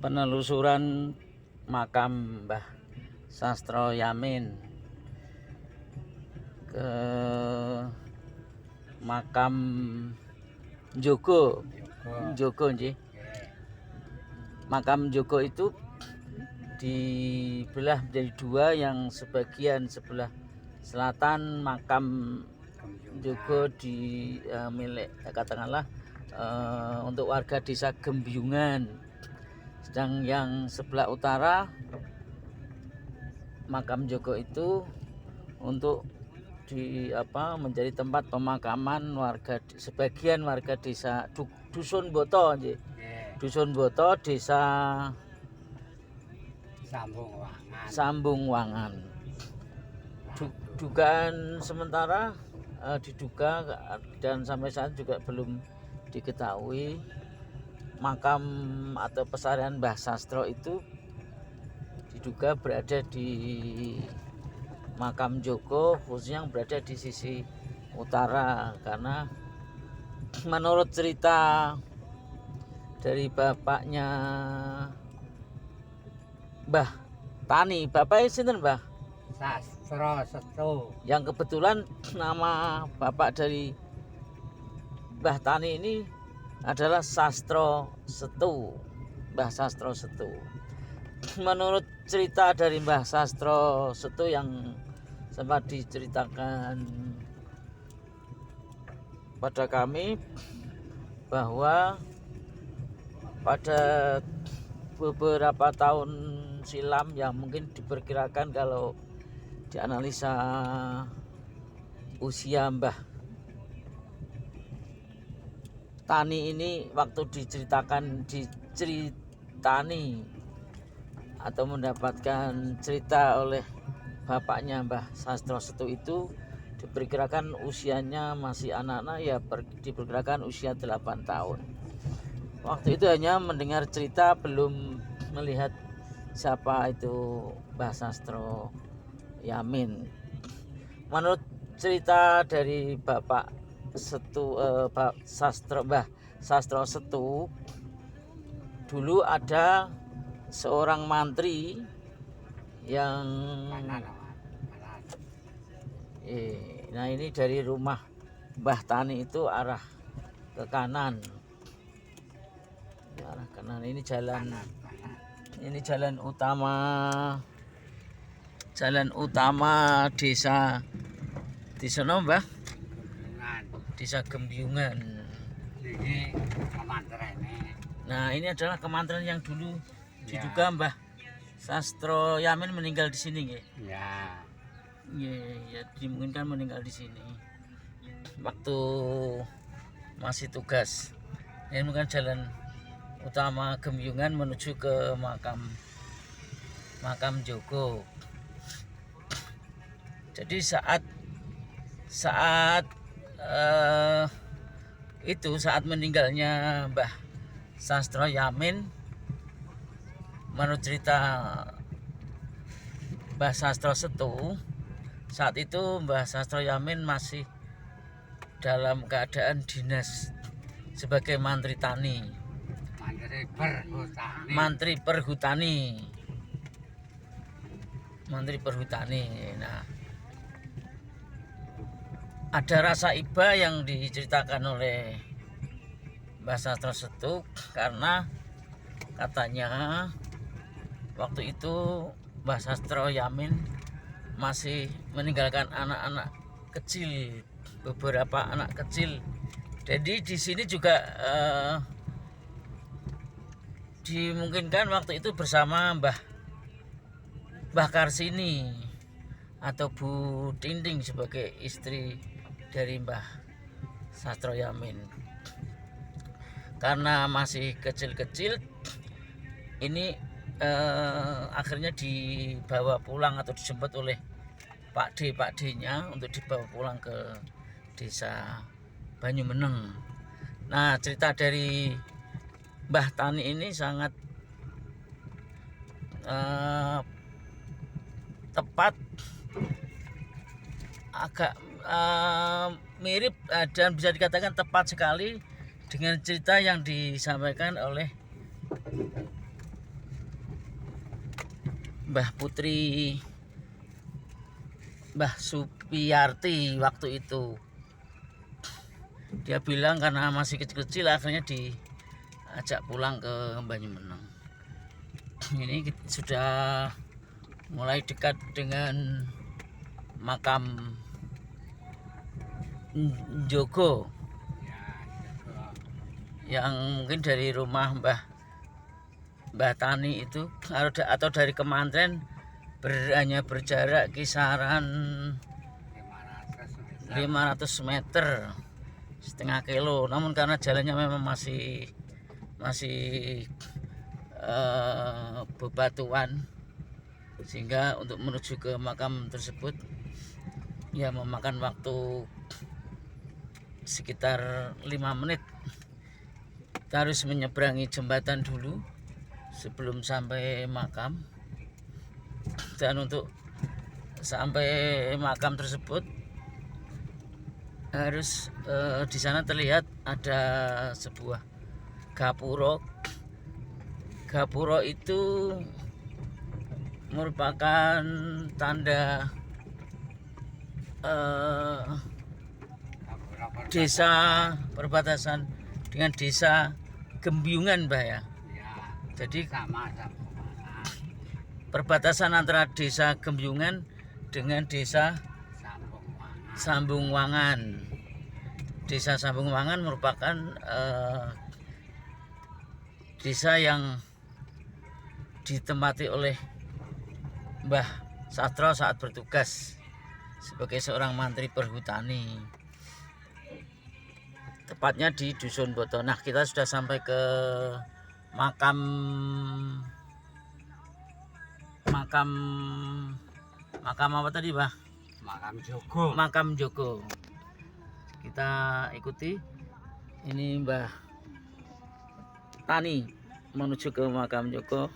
penelusuran makam Mbah Sastro Yamin ke makam Joko nggih. Makam Joko itu dibelah menjadi dua, yang sebagian sebelah selatan makam Joko di milik katakanlah untuk warga desa Gembyungan, sedang yang sebelah utara makam Joko itu untuk menjadi tempat pemakaman warga, sebagian warga desa Dusun Boto nggih. Dusun Boto, desa Sambung Wangan. Dugaan sementara diduga dan sampai saat juga belum diketahui makam atau pesarian Mbah Sastro itu diduga berada di makam Joko, khususnya yang berada di sisi utara, karena menurut cerita dari bapaknya Mbah Tani, bapaknya sinten Mbah? Sastro Setu. Yang kebetulan nama bapak dari Mbah Tani ini adalah Sastro Setu, Mbah Sastro Setu. Menurut cerita dari Mbah Sastro Setu yang sempat diceritakan pada kami, bahwa pada beberapa tahun silam, yang mungkin diperkirakan kalau dianalisa usia Mbah Tani ini, waktu diceritani atau mendapatkan cerita oleh bapaknya Mbah Sastro Setu itu, diperkirakan usianya masih anak-anak, ya diperkirakan usia 8 tahun. Waktu itu hanya mendengar cerita, belum melihat siapa itu Mbah Sastro Yamin. Menurut cerita dari Bapak Setu, Mbah Sastro Setu, dulu ada seorang mantri yang nah ini dari rumah Mbah Tani itu arah ke kanan, ini jalan utama desa di sana Mbah, desa Gembyungan. Nah ini adalah kemantren yang dulu diduga Mbah Sastro Yamin meninggal di sini nggih. Ya, dimungkinkan meninggal di sini waktu masih tugas. Ini bukan jalan utama Gembyungan menuju ke makam Joko. Jadi saat meninggalnya Mbah Sastro Yamin, menurut cerita Mbah Sastro Setu, saat itu Mbah Sastro Yamin masih dalam keadaan dinas sebagai mantri tani, mantri perhutani. Nah, ada rasa iba yang diceritakan oleh Mbah Sastro Setu, karena katanya waktu itu Mbah Sastro Yamin masih meninggalkan anak-anak kecil, beberapa anak kecil. Jadi di sini juga dimungkinkan waktu itu bersama Mbah Karsini atau Bu Tinting sebagai istri dari Mbah Sastro Yamin. Karena masih kecil-kecil, ini akhirnya dibawa pulang atau dijemput oleh Pak D-nya untuk dibawa pulang ke desa Banyumeneng. Nah, cerita dari Mbah Tani ini sangat tepat, agak mirip dan bisa dikatakan tepat sekali dengan cerita yang disampaikan oleh Mbah Putri, Mbah Supiyarti waktu itu. Dia bilang karena masih kecil-kecil akhirnya diajak pulang ke Banyumeneng. Ini sudah mulai dekat dengan makam Njogo yang mungkin dari rumah Mbah Tani itu atau dari Kemantren hanya berjarak kisaran 500 meter, setengah kilo. Namun karena jalannya memang masih bebatuan, sehingga untuk menuju ke makam tersebut ya memakan waktu sekitar 5 menit. Kita harus menyeberangi jembatan dulu sebelum sampai makam, dan untuk sampai makam tersebut harus di sana terlihat ada sebuah gapuro. Gapuro itu merupakan tanda desa perbatasan dengan desa Gembyungan, Mbah ya. Jadi perbatasan antara desa Gembyungan dengan desa Sambungwangan. Desa Sambungwangan merupakan desa yang ditempati oleh Mbah Satro saat bertugas sebagai seorang mantri perhutani, tepatnya di Dusun Boto. Nah, kita sudah sampai ke makam apa tadi, Mbah? Makam Jogo. Makam Jogo. Kita ikuti. Ini Mbah Tani menuju ke makam Jogo.